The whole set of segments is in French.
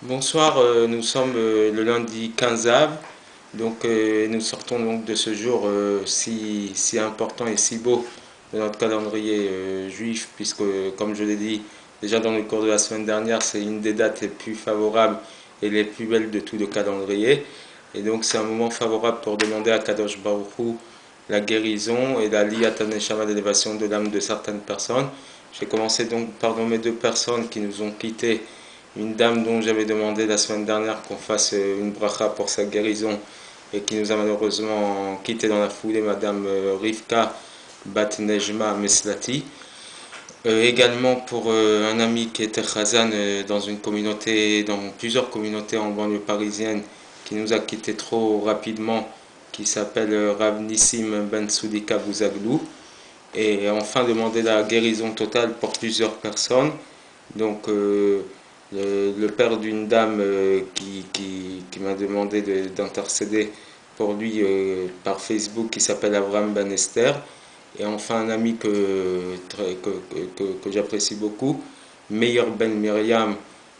Bonsoir, nous sommes le lundi 15 av, donc nous sortons donc de ce jour si important et si beau de notre calendrier juif, puisque comme je l'ai dit déjà dans le cours de la semaine dernière, c'est une des dates les plus favorables et les plus belles de tout le calendrier. Et donc c'est un moment favorable pour demander à Kadosh Baruch Hu la guérison et la liyat neshama, l'élévation de l'âme de certaines personnes. J'ai commencé donc par nommer deux personnes qui nous ont quittés. Une dame dont j'avais demandé la semaine dernière qu'on fasse une bracha pour sa guérison et qui nous a malheureusement quitté dans la foulée, Madame Rivka Bat Nejma Meslati. Également pour un ami qui était Khazan dans une communauté, dans plusieurs communautés en banlieue parisienne, qui nous a quitté trop rapidement, qui s'appelle Rav Nissim Ben Soudika Bouzaglou. Et enfin demander la guérison totale pour plusieurs personnes. Donc le père d'une dame qui m'a demandé d'intercéder pour lui par Facebook, qui s'appelle Avram Ben Esther. Et enfin un ami que j'apprécie beaucoup, Meir Ben Miriam,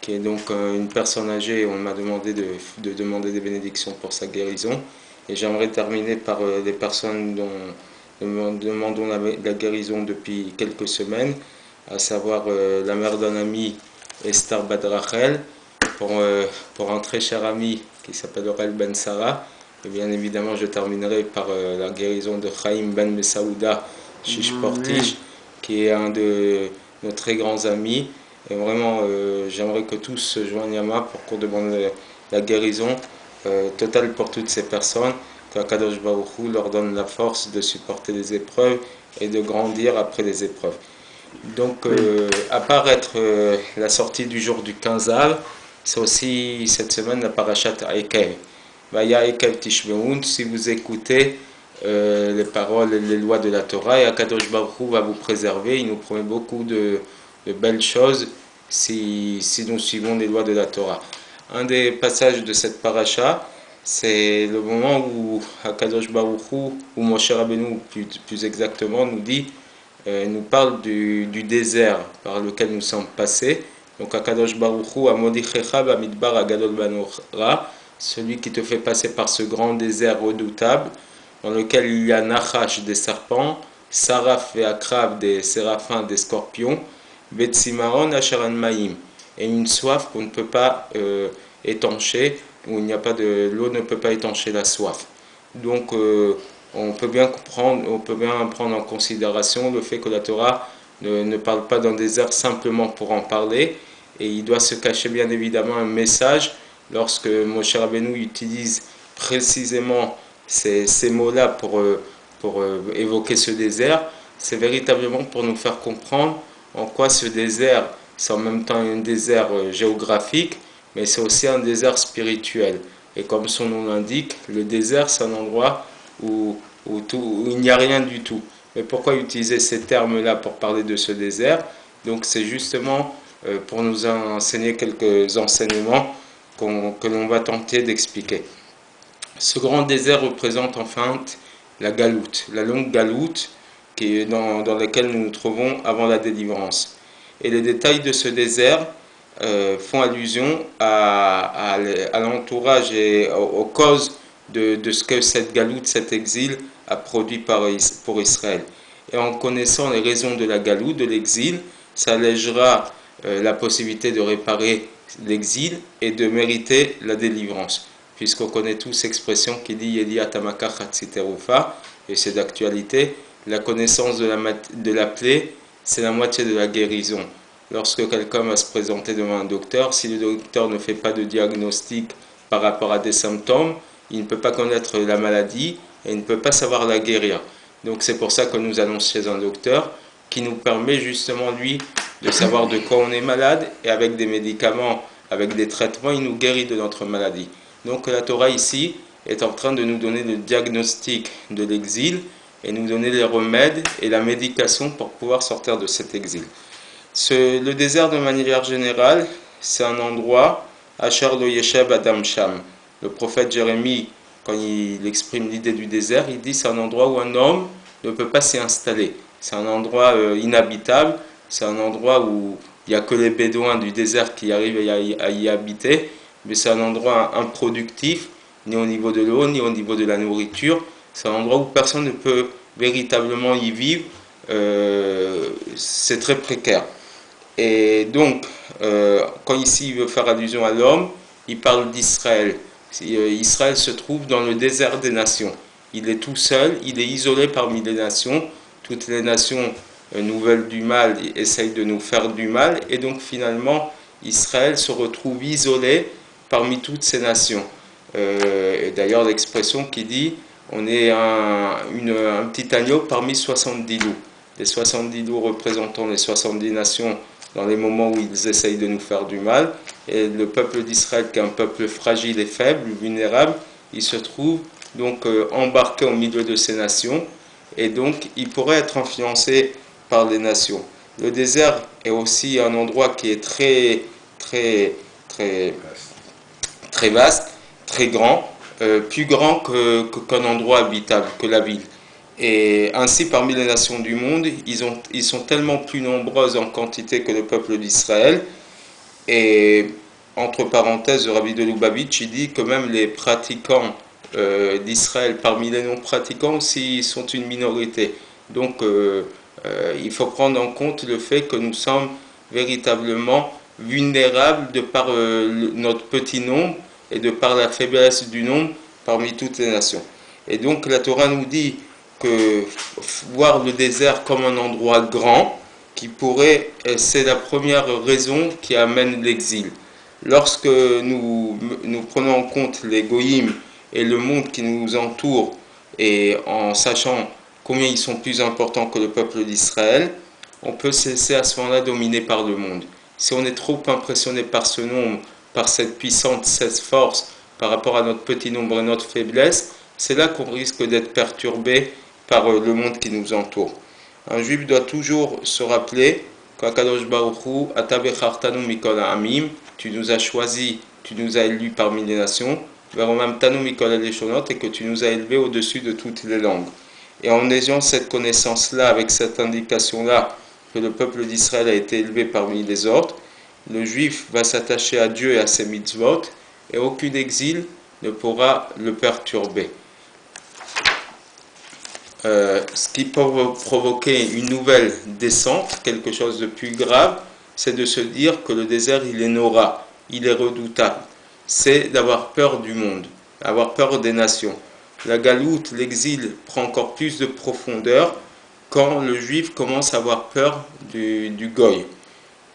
qui est donc une personne âgée. On m'a demandé de demander des bénédictions pour sa guérison. Et j'aimerais terminer par les personnes dont nous demandons la guérison depuis quelques semaines, à savoir la mère d'un ami, Esther Badrachel, pour un très cher ami qui s'appelle Aurel Ben Sarah. Et bien évidemment, je terminerai par la guérison de Chaim Ben Mesaouda Shishportish, qui est un de nos très grands amis. Et vraiment, j'aimerais que tous se joignent à moi pour qu'on demande la guérison totale pour toutes ces personnes, que Kadosh Baruch Hu leur donne la force de supporter les épreuves et de grandir après les épreuves. Donc, à part être la sortie du jour du 15 av, c'est aussi cette semaine la parashat Ekev. Vaya Ekev Tishbeun, si vous écoutez les paroles et les lois de la Torah, et Akadosh Baruch Hu va vous préserver. Il nous promet beaucoup de belles choses si nous suivons les lois de la Torah. Un des passages de cette paracha, c'est le moment où Akadosh Baruch Hu, ou Moshe Rabbeinu plus exactement, nous parle du désert par lequel nous sommes passés. Donc Akadosh Baruch Hu, Amodichecha Bamidbar Agadol Banora, celui qui te fait passer par ce grand désert redoutable, dans lequel il y a Nachash, des serpents, Saraf et Akrav, des séraphins, des scorpions, Betsimaron Asharan Maïm, et une soif qu'on ne peut pas étancher, où il n'y a pas de l'eau ne peut pas étancher la soif. Donc on peut bien prendre en considération le fait que la Torah ne parle pas d'un désert simplement pour en parler, et il doit se cacher bien évidemment un message lorsque Moshe Rabbeinu utilise précisément ces mots-là pour évoquer ce désert. C'est véritablement pour nous faire comprendre en quoi ce désert, c'est en même temps un désert géographique, mais c'est aussi un désert spirituel. Et comme son nom l'indique, le désert, c'est un endroit où il n'y a rien du tout. Mais pourquoi utiliser ces termes-là pour parler de ce désert? Donc c'est justement pour nous enseigner quelques enseignements que l'on va tenter d'expliquer. Ce grand désert représente enfin la galoute, la longue galoute dans laquelle nous nous trouvons avant la délivrance. Et les détails de ce désert font allusion à l'entourage et aux causes de ce que cette galoute, cet exil a produit pour Israël. Et en connaissant les raisons de la galoute, de l'exil, ça allégera la possibilité de réparer l'exil et de mériter la délivrance. Puisqu'on connaît tous l'expression qui dit Yedi Atamaka Chatziterufa, et c'est d'actualité, la connaissance de la plaie, c'est la moitié de la guérison. Lorsque quelqu'un va se présenter devant un docteur, si le docteur ne fait pas de diagnostic par rapport à des symptômes, il ne peut pas connaître la maladie et il ne peut pas savoir la guérir. Donc c'est pour ça que nous allons chez un docteur qui nous permet justement, lui, de savoir de quoi on est malade, et avec des médicaments, avec des traitements, il nous guérit de notre maladie. Donc la Torah ici est en train de nous donner le diagnostic de l'exil et nous donner les remèdes et la médication pour pouvoir sortir de cet exil. Le désert, de manière générale, c'est un endroit, Asher lo yeshev adam sham. Le prophète Jérémie, quand il exprime l'idée du désert, il dit c'est un endroit où un homme ne peut pas s'y installer. C'est un endroit inhabitable, c'est un endroit où il n'y a que les Bédouins du désert qui arrivent à y habiter, mais c'est un endroit improductif, ni au niveau de l'eau, ni au niveau de la nourriture. C'est un endroit où personne ne peut véritablement y vivre. C'est très précaire. Et donc, quand ici il veut faire allusion à l'homme, il parle d'Israël. Israël se trouve dans le désert des nations. Il est tout seul, il est isolé parmi les nations. Toutes les nations nous veulent du mal, essayent de nous faire du mal. Et donc finalement, Israël se retrouve isolé parmi toutes ces nations. Et d'ailleurs, l'expression qui dit on est un petit agneau parmi 70 loups. Les 70 loups représentant les 70 nations dans les moments où ils essayent de nous faire du mal. Et le peuple d'Israël, qui est un peuple fragile et faible, vulnérable, il se trouve donc embarqué au milieu de ces nations. Et donc, il pourrait être influencé par les nations. Le désert est aussi un endroit qui est très, très, très, très vaste, très grand, plus grand qu'un endroit habitable, que la ville. Et ainsi, parmi les nations du monde, ils sont tellement plus nombreuses en quantité que le peuple d'Israël. Et entre parenthèses, le Rabbi de Lubavitch, il dit que même les pratiquants d'Israël, parmi les non-pratiquants aussi, sont une minorité. Donc, il faut prendre en compte le fait que nous sommes véritablement vulnérables de par notre petit nombre et de par la faiblesse du nombre parmi toutes les nations. Et donc, la Torah nous dit que voir le désert comme un endroit grand, c'est la première raison qui amène l'exil. Lorsque nous prenons en compte les goïms et le monde qui nous entoure, et en sachant combien ils sont plus importants que le peuple d'Israël, on peut se laisser à ce moment-là dominer par le monde. Si on est trop impressionné par ce nombre, par cette puissance, cette force, par rapport à notre petit nombre et notre faiblesse, c'est là qu'on risque d'être perturbé par le monde qui nous entoure. Un juif doit toujours se rappeler qu'Akadosh Baruch Hu, Atabechartanu mikol ha'amim, tu nous as choisis, tu nous as élus parmi les nations, Veromamtanu mikol ha'leshonot, et que tu nous as élevés au-dessus de toutes les langues. Et en ayant cette connaissance-là, avec cette indication-là, que le peuple d'Israël a été élevé parmi les autres, le juif va s'attacher à Dieu et à ses mitzvot, et aucun exil ne pourra le perturber. Ce qui peut provoquer une nouvelle descente, quelque chose de plus grave, c'est de se dire que le désert, il est nora, il est redoutable. C'est d'avoir peur du monde, avoir peur des nations. La galoute, l'exil, prend encore plus de profondeur quand le juif commence à avoir peur du goy.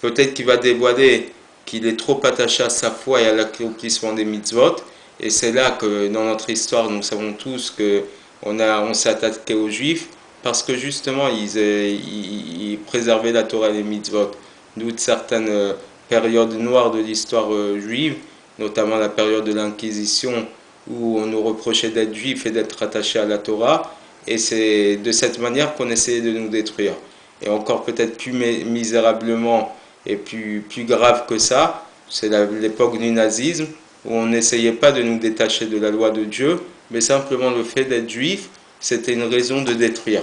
Peut-être qu'il va dévoiler qu'il est trop attaché à sa foi et à l'accomplissement des mitzvot, et c'est là que dans notre histoire, nous savons tous que on s'est attaqué aux Juifs parce que justement ils préservaient la Torah et les mitzvot. D'où certaines périodes noires de l'histoire juive, notamment la période de l'Inquisition où on nous reprochait d'être juifs et d'être attachés à la Torah. Et c'est de cette manière qu'on essayait de nous détruire. Et encore peut-être plus misérablement et plus grave que ça, c'est l'époque du nazisme où on n'essayait pas de nous détacher de la loi de Dieu, mais simplement le fait d'être juif, c'était une raison de détruire.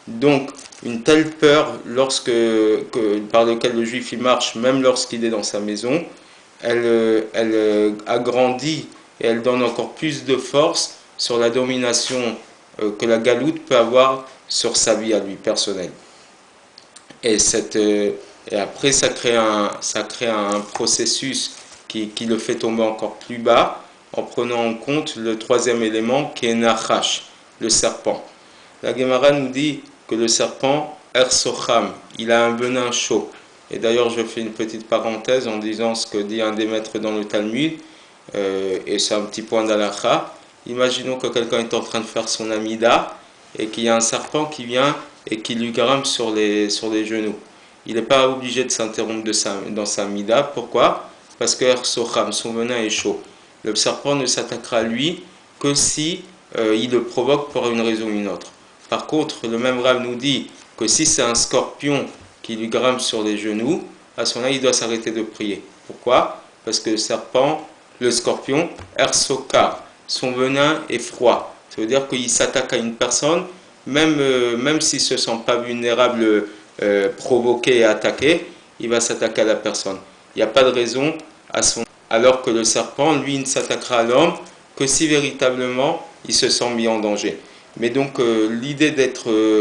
Donc, une telle peur par laquelle le juif il marche, même lorsqu'il est dans sa maison, elle agrandit et elle donne encore plus de force sur la domination que la galoute peut avoir sur sa vie à lui personnelle. Et après, ça crée un processus qui le fait tomber encore plus bas, en prenant en compte le troisième élément qui est Nachash, le serpent. La Gemara nous dit que le serpent, Ersocham, il a un venin chaud. Et d'ailleurs, je fais une petite parenthèse en disant ce que dit un des maîtres dans le Talmud, et c'est un petit point d'Alacha. Imaginons que quelqu'un est en train de faire son amida, et qu'il y a un serpent qui vient et qui lui grimpe sur les genoux. Il n'est pas obligé de s'interrompre dans sa amida. Pourquoi ? Parce que Ersocham, son venin est chaud. Le serpent ne s'attaquera à lui que si il le provoque pour une raison ou une autre. Par contre, le même Rav nous dit que si c'est un scorpion qui lui grimpe sur les genoux, à ce moment-là, il doit s'arrêter de prier. Pourquoi ? Parce que le scorpion, Ersoka, son venin est froid. Ça veut dire qu'il s'attaque à une personne, même s'il ne se sent pas vulnérable, provoqué et attaqué, il va s'attaquer à la personne. Il n'y a pas de raison à son... Alors que le serpent, lui, il ne s'attaquera à l'homme que si véritablement il se sent mis en danger. Mais donc l'idée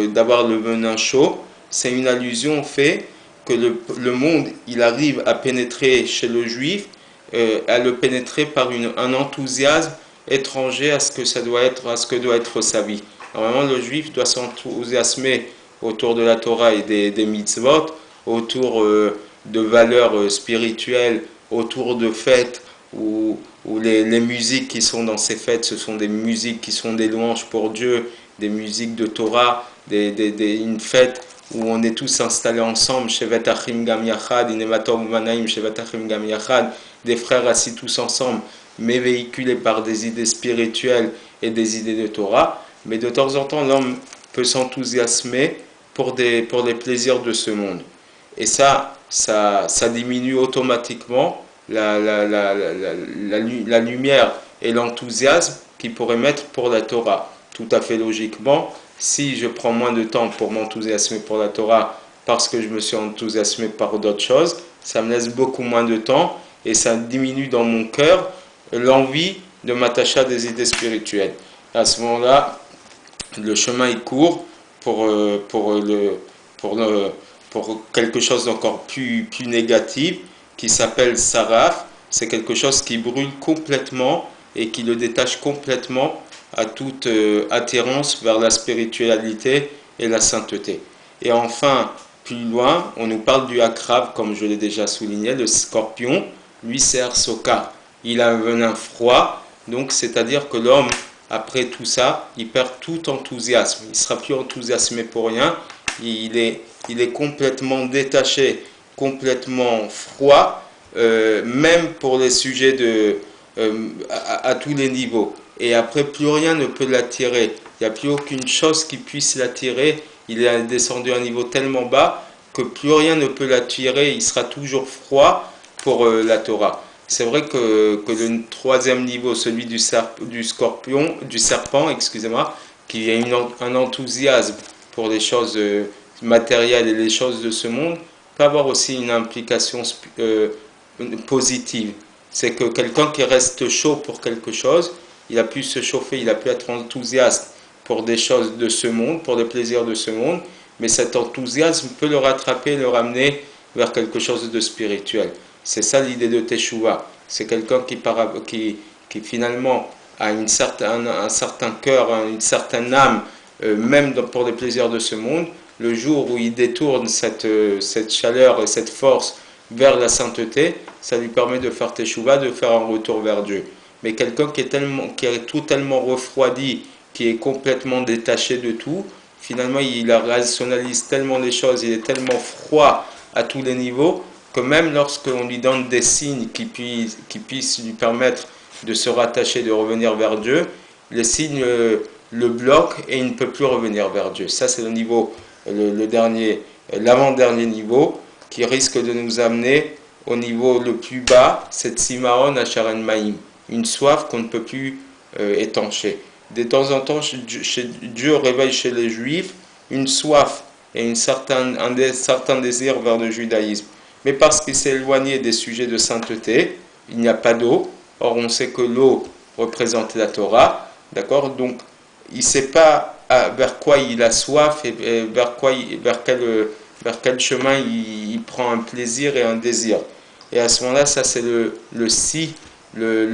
d'avoir le venin chaud, c'est une allusion au fait que le monde, il arrive à pénétrer chez le juif, à le pénétrer par un enthousiasme étranger à ce que ça doit être, à ce que doit être sa vie. Normalement, le juif doit s'enthousiasmer autour de la Torah et des mitzvot, autour de valeurs spirituelles, autour de fêtes où les musiques qui sont dans ces fêtes, ce sont des musiques qui sont des louanges pour Dieu, des musiques de Torah, une fête où on est tous installés ensemble, Shevet Achim Gam Yachad, Inematom Manaim, Shevet Achim Gam Yachad, des frères assis tous ensemble, mais véhiculés par des idées spirituelles et des idées de Torah. Mais de temps en temps, l'homme peut s'enthousiasmer pour les plaisirs de ce monde. Et ça diminue automatiquement la lumière et l'enthousiasme qu'il pourrait mettre pour la Torah. Tout à fait logiquement, si je prends moins de temps pour m'enthousiasmer pour la Torah parce que je me suis enthousiasmé par d'autres choses, ça me laisse beaucoup moins de temps et ça diminue dans mon cœur l'envie de m'attacher à des idées spirituelles. À ce moment-là, le chemin est court pour quelque chose d'encore plus négatif qui s'appelle saraf. C'est quelque chose qui brûle complètement et qui le détache complètement à toute attirance vers la spiritualité et la sainteté. Et enfin, plus loin, on nous parle du akrav, comme je l'ai déjà souligné, le scorpion. Lui, c'est Arsoka. Il a un venin froid, donc c'est-à-dire que l'homme, après tout ça, il perd tout enthousiasme. Il ne sera plus enthousiasmé pour rien. Il est complètement détaché, complètement froid, même pour les sujets à tous les niveaux. Et après, plus rien ne peut l'attirer. Il n'y a plus aucune chose qui puisse l'attirer. Il est descendu à un niveau tellement bas que plus rien ne peut l'attirer. Il sera toujours froid pour la Torah. C'est vrai que le troisième niveau, celui du serpent, excusez-moi, qui a un enthousiasme pour les choses matérielles et les choses de ce monde, peut avoir aussi une implication positive. C'est que quelqu'un qui reste chaud pour quelque chose, il a pu se chauffer, il a pu être enthousiaste pour des choses de ce monde, pour des plaisirs de ce monde, mais cet enthousiasme peut le rattraper, le ramener vers quelque chose de spirituel. C'est ça l'idée de Teshuvah. C'est quelqu'un qui finalement a un certain cœur, une certaine âme, même pour les plaisirs de ce monde. Le jour où il détourne cette chaleur et cette force vers la sainteté, ça lui permet de faire Teshuvah, de faire un retour vers Dieu. Mais quelqu'un qui est totalement refroidi, qui est complètement détaché de tout, finalement il rationalise tellement les choses, il est tellement froid à tous les niveaux, que même lorsqu'on lui donne des signes qui puissent lui permettre de se rattacher, de revenir vers Dieu, les signes le bloquent et il ne peut plus revenir vers Dieu. Ça c'est le niveau, l'avant-dernier niveau, qui risque de nous amener au niveau le plus bas, c'est Simaon Asharen Maïm, une soif qu'on ne peut plus étancher. De temps en temps, Dieu réveille chez les Juifs une soif et un certain désir vers le judaïsme. Mais parce qu'il s'est éloigné des sujets de sainteté, il n'y a pas d'eau. Or, on sait que l'eau représente la Torah. D'accord? Donc, il ne sait pas vers quoi il a soif et vers quel chemin il prend un plaisir et un désir. Et à ce moment-là, ça c'est le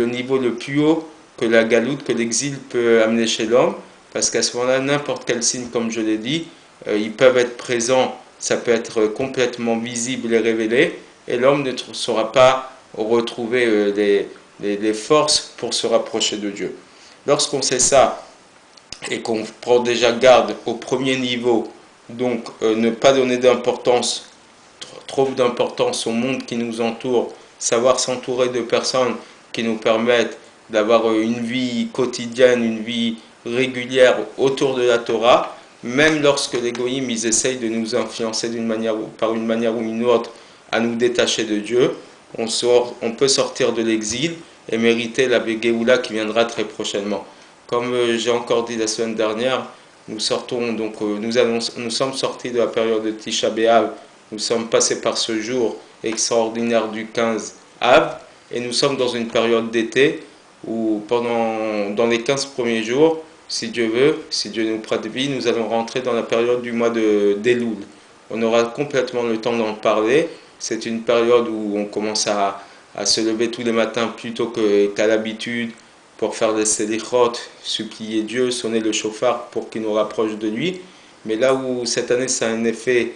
niveau le plus haut que la galoute, que l'exil peut amener chez l'homme. Parce qu'à ce moment-là, n'importe quel signe, comme je l'ai dit, ils peuvent être présents, ça peut être complètement visible et révélé, et l'homme ne saura pas retrouver les forces pour se rapprocher de Dieu. Lorsqu'on sait ça, et qu'on prend déjà garde au premier niveau, donc ne pas donner d'importance, trop d'importance au monde qui nous entoure, savoir s'entourer de personnes qui nous permettent d'avoir une vie quotidienne, une vie régulière autour de la Torah, même lorsque les goïms ils essayent de nous influencer par une manière ou une autre à nous détacher de Dieu, on peut sortir de l'exil et mériter la Géoula qui viendra très prochainement. Comme j'ai encore dit la semaine dernière, nous sommes sortis de la période de Tisha B'Av Nous sommes passés par ce jour extraordinaire du 15 Av et nous sommes dans une période d'été où dans les 15 premiers jours, si Dieu veut, si Dieu nous prête vie, nous allons rentrer dans la période du mois d'Elul. On aura complètement le temps d'en parler. C'est une période où on commence à se lever tous les matins plutôt qu'à l'habitude pour faire des selichot, supplier Dieu, sonner le chauffard pour qu'il nous rapproche de lui. Mais là où cette année ça a un effet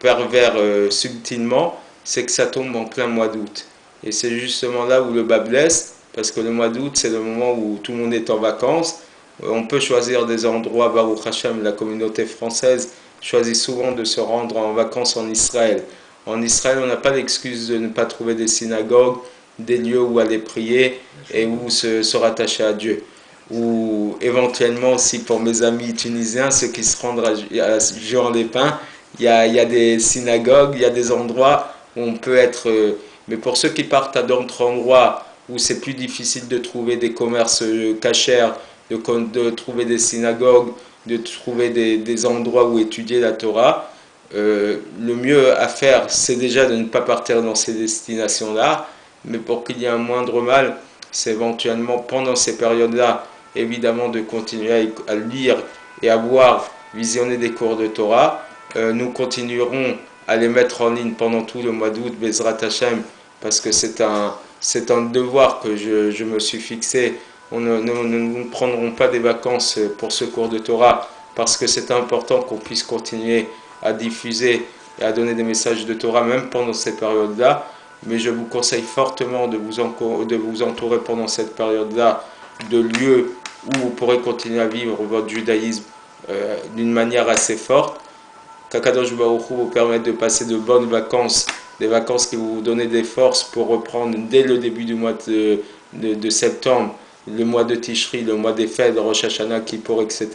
pervers subtilement, c'est que ça tombe en plein mois d'août. Et c'est justement là où le bas blesse, parce que le mois d'août, c'est le moment où tout le monde est en vacances. On peut choisir des endroits, Baruch Hashem, la communauté française choisit souvent de se rendre en vacances en Israël. En Israël, on n'a pas l'excuse de ne pas trouver des synagogues, des lieux où aller prier et où se rattacher à Dieu. Ou éventuellement aussi pour mes amis tunisiens, ceux qui se rendent à Juan-les-Pins, il y a des synagogues, il y a des endroits où on peut être... mais pour ceux qui partent à d'autres endroits où c'est plus difficile de trouver des commerces cachers, de trouver des synagogues, de trouver des endroits où étudier la Torah, le mieux à faire, c'est déjà de ne pas partir dans ces destinations-là, mais pour qu'il y ait un moindre mal, c'est éventuellement pendant ces périodes-là, évidemment, de continuer à lire et à voir, visionner des cours de Torah. Nous continuerons à les mettre en ligne pendant tout le mois d'août, Bezrat Hashem, parce que c'est un devoir que je me suis fixé. Nous ne prendrons pas des vacances pour ce cours de Torah, parce que c'est important qu'on puisse continuer à diffuser et à donner des messages de Torah, même pendant cette période-là. Mais je vous conseille fortement de vous entourer pendant cette période-là de lieux où vous pourrez continuer à vivre votre judaïsme d'une manière assez forte. Qu'Akadosh Baruch Hu vous permette de passer de bonnes vacances, des vacances qui vont vous donner des forces pour reprendre dès le début du mois de septembre, le mois de Tishri, le mois des fêtes, Rosh Hashanah, Kippour, etc.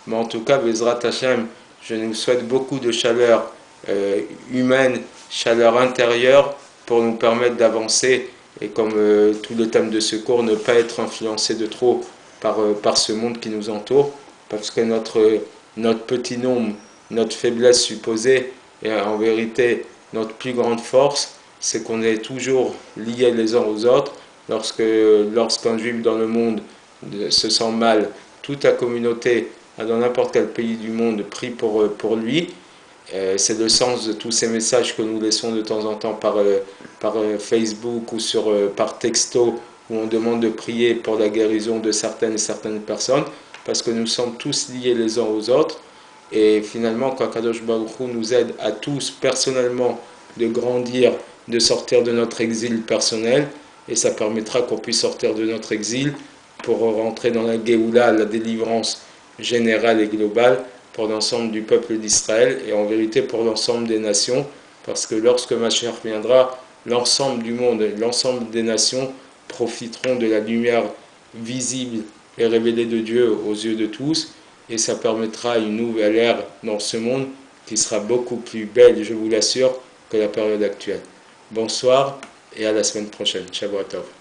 Mais en tout cas, Bezrat Hashem, je nous souhaite beaucoup de chaleur humaine, chaleur intérieure, pour nous permettre d'avancer et comme tout le thème de ce cours, ne pas être influencé de trop par ce monde qui nous entoure, parce que notre petit nombre, notre faiblesse supposée, et en vérité notre plus grande force, c'est qu'on est toujours liés les uns aux autres. Lorsqu'un juif dans le monde se sent mal, toute la communauté, dans n'importe quel pays du monde, prie pour lui. C'est le sens de tous ces messages que nous laissons de temps en temps par Facebook ou par texto, où on demande de prier pour la guérison de certaines personnes, parce que nous sommes tous liés les uns aux autres. Et finalement, quand Kadosh Baruch Hu nous aide à tous personnellement de grandir, de sortir de notre exil personnel, et ça permettra qu'on puisse sortir de notre exil pour rentrer dans la Géoula, la délivrance générale et globale pour l'ensemble du peuple d'Israël et en vérité pour l'ensemble des nations, parce que lorsque Mashiach viendra, l'ensemble du monde, l'ensemble des nations profiteront de la lumière visible et révélée de Dieu aux yeux de tous, et ça permettra une nouvelle ère dans ce monde qui sera beaucoup plus belle, je vous l'assure, que la période actuelle. Bonsoir et à la semaine prochaine. Shabbat Tov.